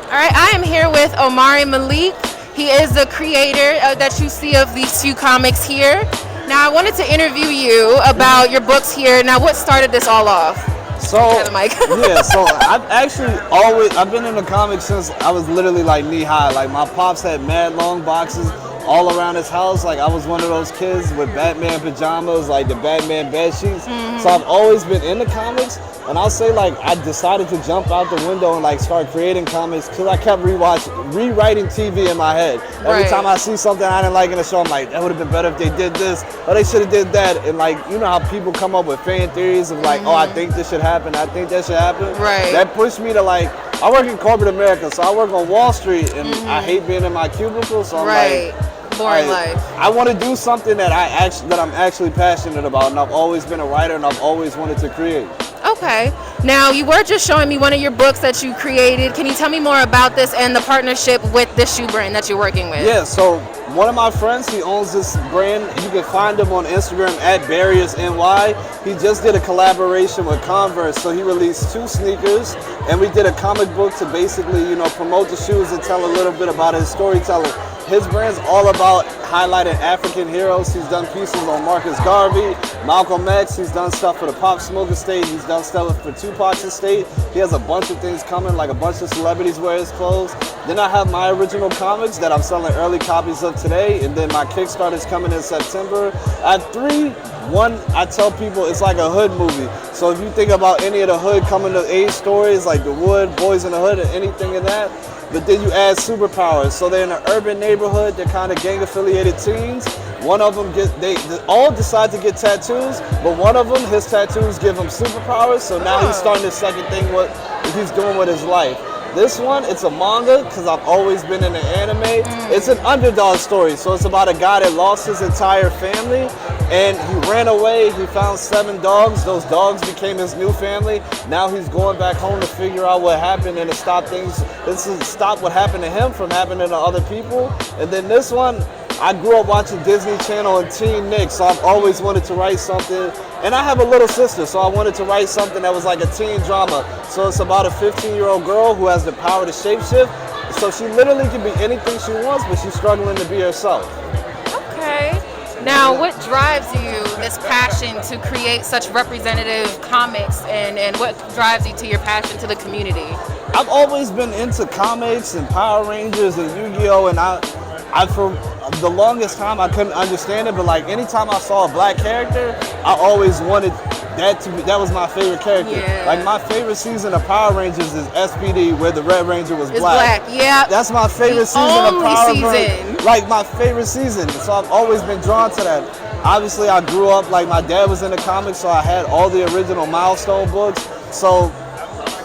All right, I am here with Omari Malik. He is the creator that you see of these two comics here. Now, I wanted to interview you about your books here. Now, what started this all off? So Have a mic. yeah, so I've been in the comics since I was literally like knee high. Like my pops had mad long boxes all around his house. Like I was one of those kids with Batman pajamas, like the Batman bed sheets. So I've always been in the comics, and I'll say like I decided to jump out the window and like start creating comics because I kept rewriting TV in my head. Every time I see something I didn't like in a show, I'm like, that would have been better if they did this, or they should have did that. And like, you know how people come up with fan theories of like, oh, I think this should happen, I think that should happen. Right. That pushed me to like, I work in corporate America, so I work on Wall Street, and I hate being in my cubicle, so I'm like, boring life. I want to do something that I'm actually passionate about, and I've always been a writer, and I've always wanted to create. Okay. Now, you were just showing me one of your books that you created. Can you tell me more about this and the partnership with this shoe brand that you're working with? Yeah, so one of my friends, he owns this brand. You can find him on Instagram at BarriersNY. He just did a collaboration with Converse, so he released 2 sneakers, and we did a comic book to basically, you know, promote the shoes and tell a little bit about his storytelling. His brand's all about highlighting African heroes. He's done pieces on Marcus Garvey, Malcolm X. He's done stuff for the Pop Smoke estate. He's done stuff for Tupac's estate. He has a bunch of things coming, like a bunch of celebrities wear his clothes. Then I have my original comics that I'm selling early copies of today, and then my Kickstarter's coming in September. I have 3. One, I tell people it's like a hood movie. So if you think about any of the hood coming of age stories, like The Wood, Boys in the Hood, or anything of that, but then you add superpowers. So they're in an urban neighborhood, they're kind of gang-affiliated teens. One of them, they all decide to get tattoos, but one of them, his tattoos give him superpowers, so now he's starting his second thing, what he's doing with his life. This one, it's a manga, because I've always been in an anime. It's an underdog story, so it's about a guy that lost his entire family, and he ran away. He found 7 dogs. Those dogs became his new family. Now he's going back home to figure out what happened and to stop what happened to him from happening to other people. And then this one, I grew up watching Disney Channel and Teen Nick, so I've always wanted to write something. And I have a little sister, so I wanted to write something that was like a teen drama. So it's about a 15-year-old girl who has the power to shapeshift. So she literally can be anything she wants, but she's struggling to be herself. Okay. Now, what drives you, this passion to create such representative comics, and what drives you to your passion to the community? I've always been into comics and Power Rangers and Yu-Gi-Oh! And I for the longest time I couldn't understand it, but like anytime I saw a black character, I always wanted that was my favorite character. Yeah. Like my favorite season of Power Rangers is SPD, where the Red Ranger was black. Yeah. That's my favorite season of Power Rangers. Like my favorite season. So I've always been drawn to that. Obviously I grew up, like my dad was in the comics, so I had all the original Milestone books. So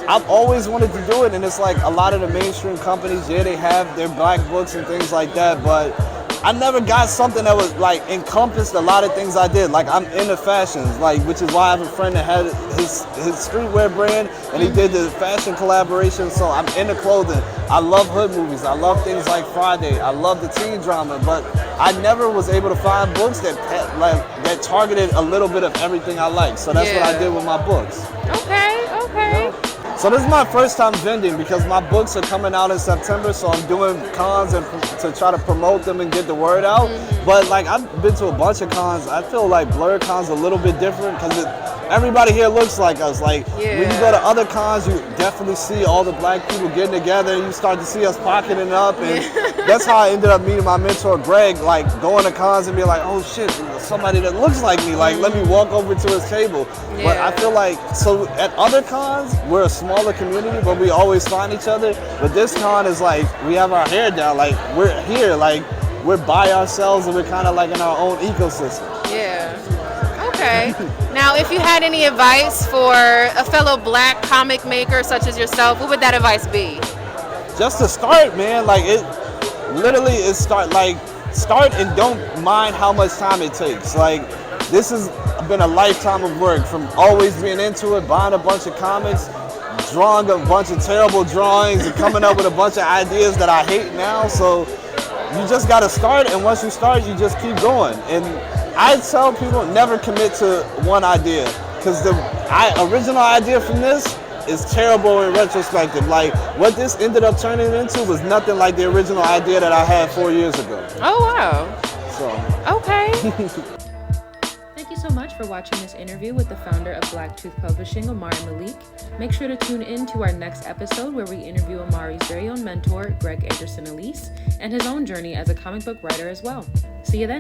I've always wanted to do it, and it's like a lot of the mainstream companies, yeah, they have their black books and things like that, but I never got something that was like encompassed a lot of things I did. Like I'm into fashions, like which is why I have a friend that had his streetwear brand, and he did the fashion collaboration. So I'm into clothing. I love hood movies. I love things like Friday. I love the teen drama, but I never was able to find books that targeted a little bit of everything I like. So that's what I did with my books. Okay. You know? So this is my first time vending because my books are coming out in September, so I'm doing cons and to try to promote them and get the word out. But like I've been to a bunch of cons. I feel like BlurCon's a little bit different because everybody here looks like us. Like when you go to other cons, you definitely see all the black people getting together, and you start to see us pocketing up, and that's how I ended up meeting my mentor Greg. Like going to cons and be like, oh shit, somebody that looks like me. Like let me walk over to his table. But I feel like so at other cons we're a smaller community, but we always find each other. But this con is like we have our hair down. Like we're here. Like we're by ourselves, and we're kind of like in our own ecosystem. Yeah. Okay. Now, if you had any advice for a fellow black comic maker such as yourself, what would that advice be? Just to start, man. Like it literally is start and don't mind how much time it takes. Like this has been a lifetime of work, from always being into it, buying a bunch of comics, drawing a bunch of terrible drawings, and coming up with a bunch of ideas that I hate now. So you just got to start, and once you start, you just keep going. And I tell people never commit to one idea, because the original idea from this is terrible in retrospective. Like, what this ended up turning into was nothing like the original idea that I had 4 years ago. Oh, wow. So. Okay. Thank you so much for watching this interview with the founder of Black Truth Publishing, Omari Malik. Make sure to tune in to our next episode where we interview Omari's very own mentor, Greg Anderson Elise, and his own journey as a comic book writer as well. See you then.